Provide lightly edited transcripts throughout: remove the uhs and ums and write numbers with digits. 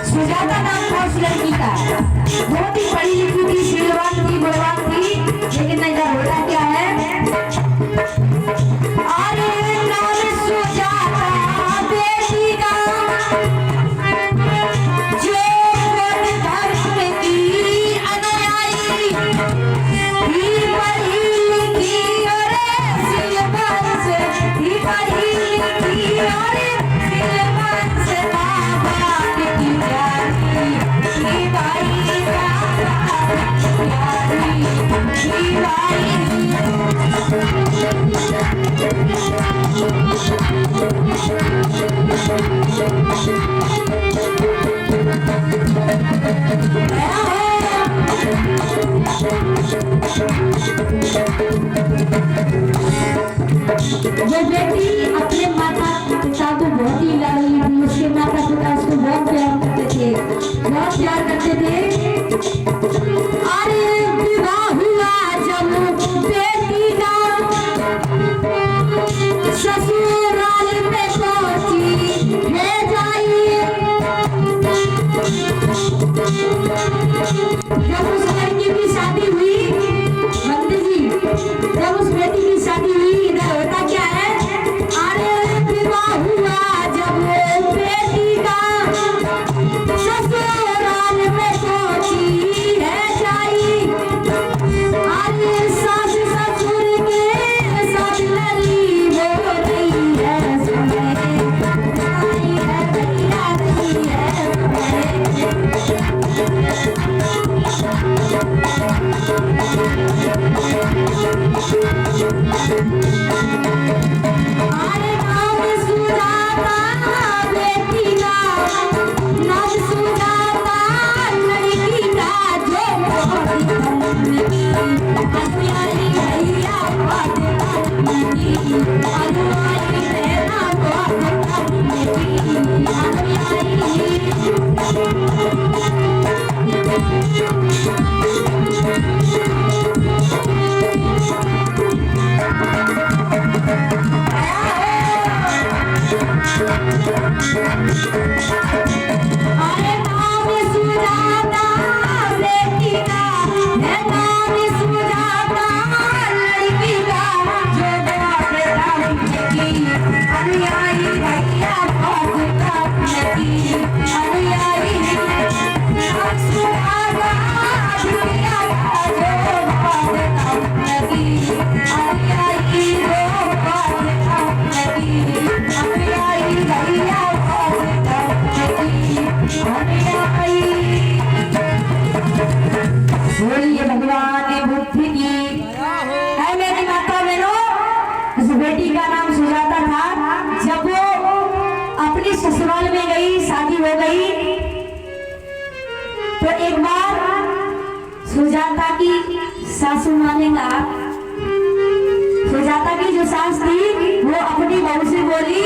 सुजाता नाम था उस लड़की का। बहुत ही पढ़ी लिखी थी, शीलवान थी, बलवान थी, लेकिन इधर होता क्या है, अरे नाम सुजाता बेटी का, जो धर्म की अनुयायी, ही पढ़ी लिखी और शीलवान से, ही पढ़ी लिखी और शीलवान से जो बेटी अपने माता पिता को बहुत ही लाडली थी, उसके माता पिता उसको बहुत प्यार करते थे, बहुत प्यार करते थे। अरे विवाह हुआ जब बेटी का, ससुराल में पहुंची है जाई, जब उस लड़की की शादी हुई, मंदिर जी, जब उस बेटी की शादी हुई, इधर होता क्या है, अरे विवाह हुआ जब बेटी का, ससुराल में पहुंची है जाई, अरे सास ससुर के साथ लड़ी हो रही है, सुने आई है भैया रही है, अरे नाम सुजाता बेटी का, नाम सुजाता लड़की का, जो अनुयायी भैया बात करती, अनुयायी तेरा बात करती, अनुयायी अरे नाम सुजाता बेटी का, है नाम सुजाता लड़की का, जो अनुयायी भैया बहुत करती, अनुयायी सुजाता भैया जो बहुत करती, अनुयायी जो बहुत करती, अनुयायी भैया बोलिए भगवान बुद्धि की है। मेरी माता बहनों, उस बेटी का नाम सुजाता था। जब वो अपनी ससुराल में गई, शादी हो गई, तो एक बार सुजाता की सासू माँ ने कहा, सुजाता की जो सास थी वो अपनी बहू से बोली,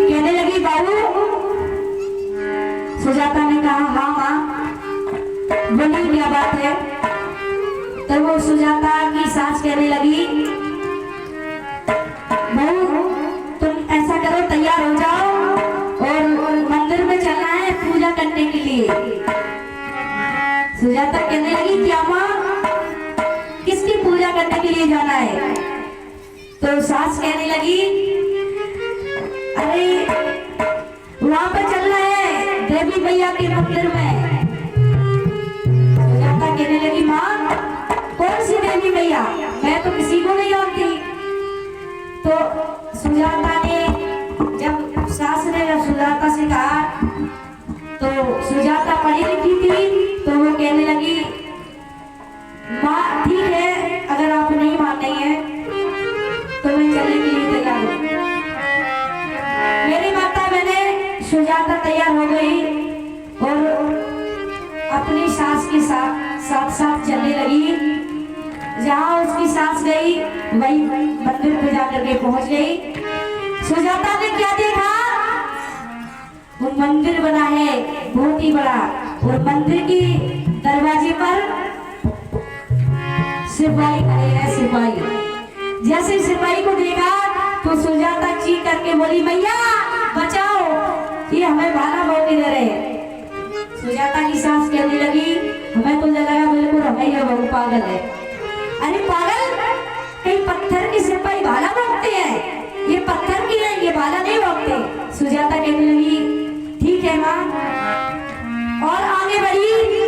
कहने लगी बहू, सुजाता ने कहा हाँ माँ, बोली क्या बात है। तो वो सुजाता की सास कहने लगी, बहू तुम ऐसा करो, तैयार हो जाओ और मंदिर में चलना है पूजा करने के लिए। सुजाता कहने लगी क्या माँ, किसकी पूजा करने के लिए जाना है। तो सास कहने लगी, अरे वहां पर चलना है देवी मैया के मंदिर में। सुजाता कहने लगी माँ कौन सी देवी मैया, मैं तो किसी को नहीं जानती। तो सुजाता ने, जब सास ने सुजाता से कहा, तो सुजाता पढ़ी लिखी थी, तो वो कहने लगी माँ ठीक है, अगर आप नहीं मान रही हैं तो मैं चलने के लिए तैयार हूँ। मेरी माता मैंने सुजाता तैयार हो गई और अपनी सास के साथ साथ चलने लगी। जहाँ उसकी सास गई वही मंदिर पे जाकर के पहुंच गई। सुजाता ने क्या देखा, वो मंदिर बना है बहुत ही बड़ा, और मंदिर की दरवाजे पर सिपाही खड़े हैं। सिपाही जैसे सिपाही को देखा तो सुजाता चीख करके बोली, मैया बचाओ, ये हमें भाला बहुत इधर है। सुजाता की सास कहने लगी, हमें तो लगा बिल्कुल रमैया बहू पागल है। अरे पागल, कई पत्थर के सिपाही भाला भोंकते हैं, ये पत्थर की है, ये भाला नहीं भोंकते। सुजाता कहने लगी, ठीक है माँ, और आगे बढ़ी